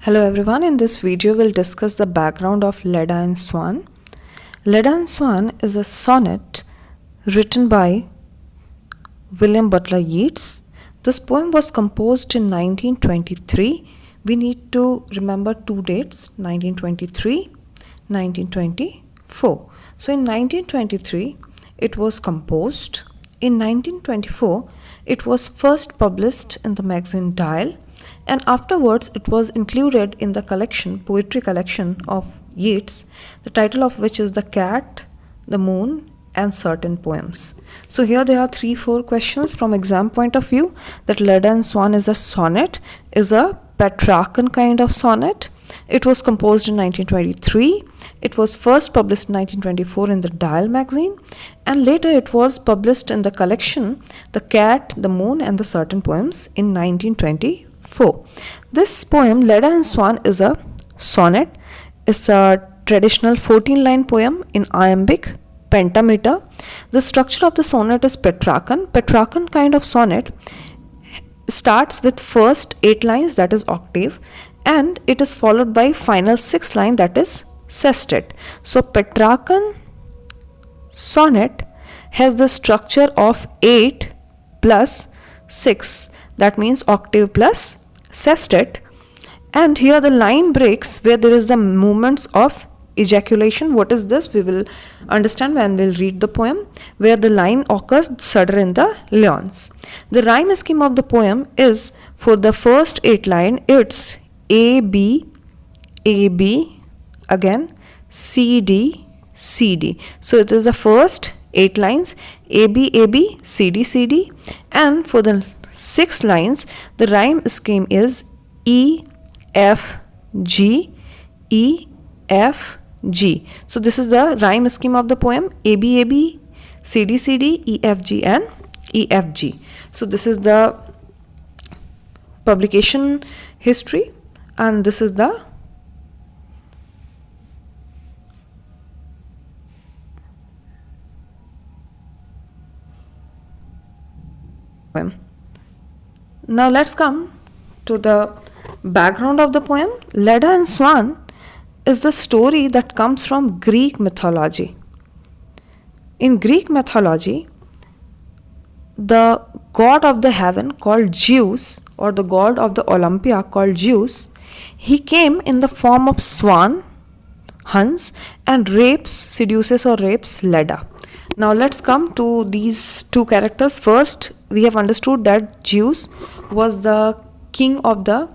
Hello everyone, in this video we'll discuss the background of Leda and Swan. Leda and Swan is a sonnet written by William Butler Yeats. This poem was composed in 1923. We need to remember two dates, 1923, 1924. So in 1923 it was composed. In 1924 it was first published in the magazine Dial, and afterwards it was included in the poetry collection of Yeats, the title of which is The Cat, the Moon and Certain Poems. So here there are 3-4 questions from exam point of view. That Leda and Swan is a sonnet, is a Petrarchan kind of sonnet. It was composed in 1923. It was first published in 1924 in the Dial magazine, and later it was published in the collection The Cat, the Moon and the Certain Poems in 1924. This poem, Leda and Swan, is a sonnet. It's a traditional 14-line poem in iambic pentameter. The structure of the sonnet is Petrarchan. Petrarchan kind of sonnet starts with first 8 lines, that is octave, and it is followed by final 6 line, that is sestet. So Petrarchan sonnet has the structure of 8 plus 6, that means octave plus sestet. And here the line breaks where there is the movements of ejaculation. What is this? We will understand when we'll read the poem, where the line occurs sudder in the leons. The rhyme scheme of the poem is, for the first 8 line, it's A B, again C D, so it is the first 8 lines A B, C D, and for the 6 lines the rhyme scheme is E F G. So this is the rhyme scheme of the poem: A B, C D, E F G and E F G. So this is the publication history, and this is the poem. Now let's come to the background of the poem. Leda and Swan is the story that comes from Greek mythology. In Greek mythology, the god of the heaven called Zeus, or the god of the Olympia called Zeus, he came in the form of swan, Hans, and seduces or rapes Leda. Now let's come to these two characters. First, we have understood that Zeus was the king of the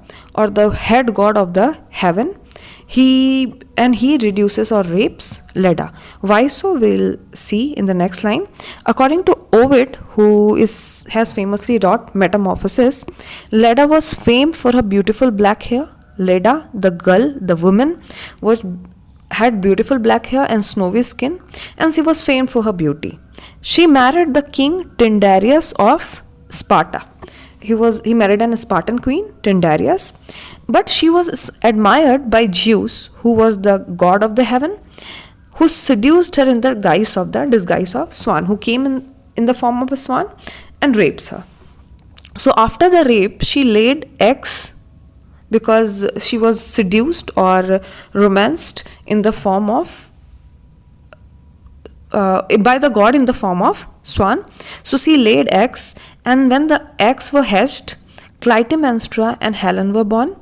head god of the heaven. He reduces or rapes Leda. Why so? We'll see in the next line. According to Ovid, who has famously wrought Metamorphosis, Leda was famed for her beautiful black hair. Leda, the girl, the woman, had beautiful black hair and snowy skin, and she was famed for her beauty. She married the king Tyndareus of Sparta. He married an Spartan queen, Tyndareus, but she was admired by Zeus, who was the god of the heaven, who seduced her in the disguise of swan, who came in the form of a swan and rapes her. So after the rape, she laid eggs because she was seduced or romanced in the form of by the god in the form of swan. So she laid eggs, and when the eggs were hatched, Clytemnestra and Helen were born,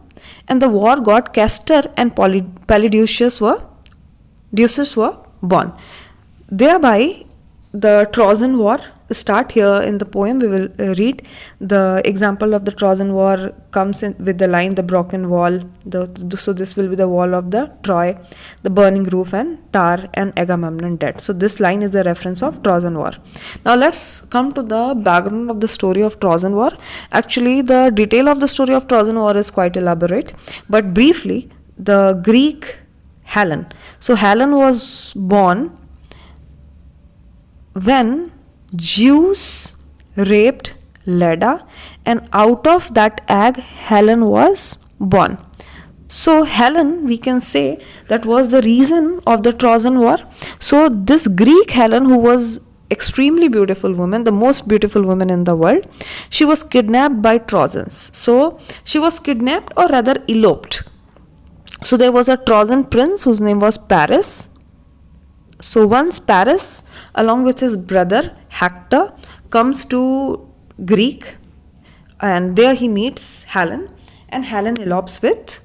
and the war god Castor and Polydeuces were born. Thereby the Trojan War start. Here in the poem we will read the example of the Trojan War comes in with the line, the broken wall. So this will be the wall of the Troy, the burning roof and tar, and Agamemnon dead. So this line is the reference of Trojan War. Now let's come to the background of the story of Trojan War. Actually, the detail of the story of Trojan War is quite elaborate, but briefly, the Greek Helen. So Helen was born when Zeus raped Leda, and out of that egg Helen was born. So Helen, we can say, that was the reason of the Trojan War. So this Greek Helen, who was extremely beautiful woman, the most beautiful woman in the world, she was kidnapped by Trojans. So she was kidnapped, or rather eloped. So there was a Trojan prince whose name was Paris. So once Paris, along with his brother Hector, comes to Greek, and there he meets Helen, and Helen elopes with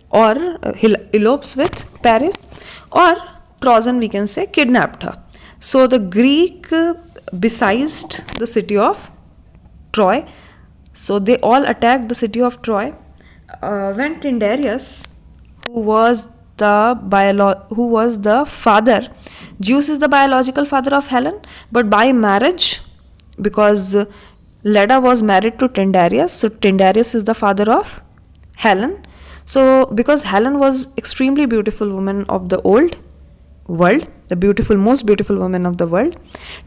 Paris, or Trojan, we can say, kidnapped her. So the Greek besieged the city of Troy. So they all attacked the city of Troy. When Tyndareus, who was the father, Zeus is the biological father of Helen, but by marriage, because Leda was married to Tyndareus, so Tyndareus is the father of Helen. So because Helen was extremely beautiful woman of the old world, the most beautiful woman of the world,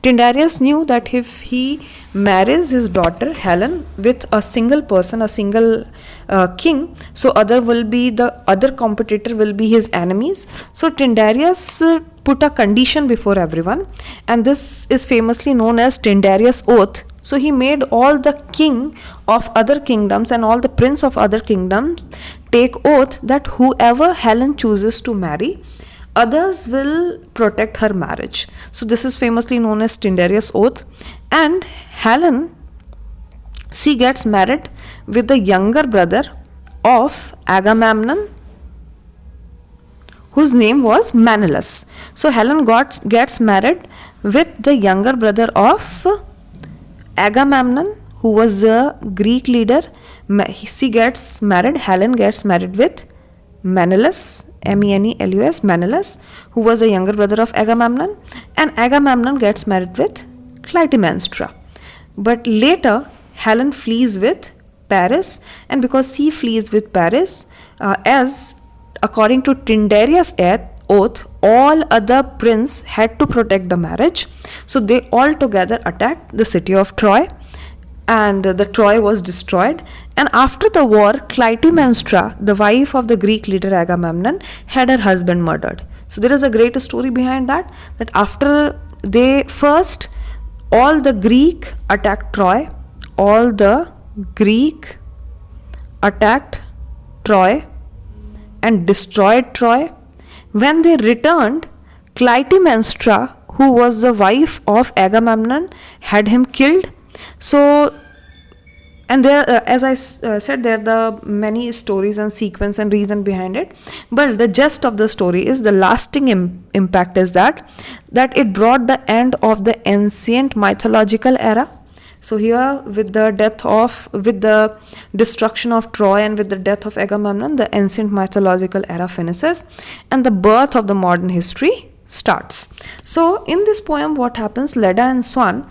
Tyndareus knew that if he marries his daughter Helen with a single person, a single king, so the other competitor will be his enemies. So Tyndareus put a condition before everyone, and this is famously known as Tyndareus oath. So he made all the king of other kingdoms and all the prince of other kingdoms take oath that whoever Helen chooses to marry, others will protect her marriage. So this is famously known as Tyndareus oath. And Helen, she gets married with the younger brother of Agamemnon, whose name was Menelaus. So Helen gets married with the younger brother of Agamemnon, who was a Greek leader. Helen gets married with Menelaus, Menelus, Menelaus, who was a younger brother of Agamemnon, and Agamemnon gets married with Clytemnestra. But later, Helen flees with Paris, and because she flees with Paris, as according to Tyndareus' oath, all other princes had to protect the marriage. So they all together attacked the city of Troy, and the Troy was destroyed. And after the war, Clytemnestra, the wife of the Greek leader Agamemnon, had her husband murdered. So there is a great story behind that after all the Greek attacked Troy, and destroyed Troy. When they returned, Clytemnestra, who was the wife of Agamemnon, had him killed. So, and there, as I said, there are the many stories and sequence and reason behind it. But the gist of the story is the lasting impact is that it brought the end of the ancient mythological era. So here, with the destruction of Troy and with the death of Agamemnon, the ancient mythological era finishes, and the birth of the modern history starts. So in this poem, what happens? Leda and Swan.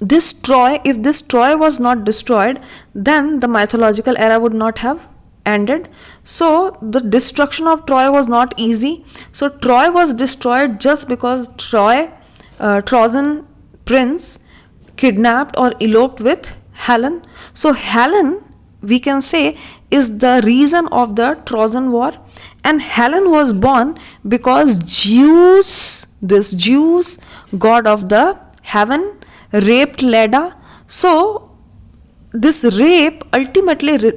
If this Troy was not destroyed, then the mythological era would not have ended. So the destruction of Troy was not easy. So Troy was destroyed just because Trojan prince kidnapped or eloped with Helen. So Helen, we can say, is the reason of the Trojan War, and Helen was born because Zeus, god of the heaven, raped Leda. So this rape ultimately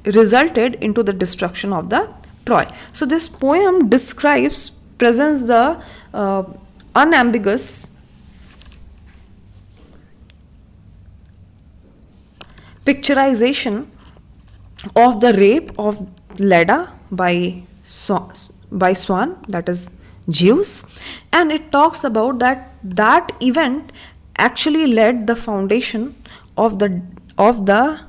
resulted into the destruction of the Troy. So this poem presents the unambiguous picturization of the rape of Leda by Swan, that is Zeus, and it talks about that event actually led the foundation of the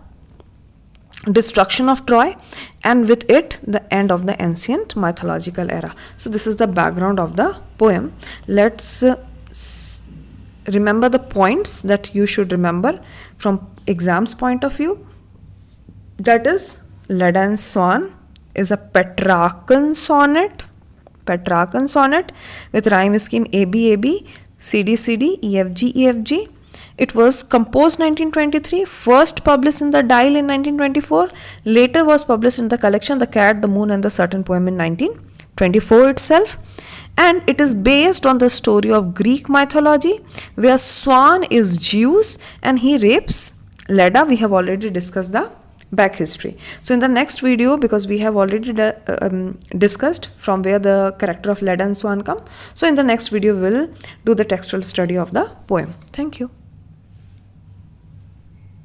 destruction of Troy, and with it the end of the ancient mythological era. So this is the background of the poem. Let's remember the points that you should remember from exams point of view. That is, Leda and Swan is a Petrarchan sonnet with rhyme scheme ABAB, CD, EFG, EFG. It was composed 1923, first published in the Dial in 1924, later was published in the collection The Cat, the Moon and the Certain Poem in 1924 itself. And it is based on the story of Greek mythology, where Swan is Zeus and he rapes Leda. We have already discussed the back history. So in the next video, because we have already discussed from where the character of Leda and Swan come, so in the next video we'll do the textual study of the poem. Thank you.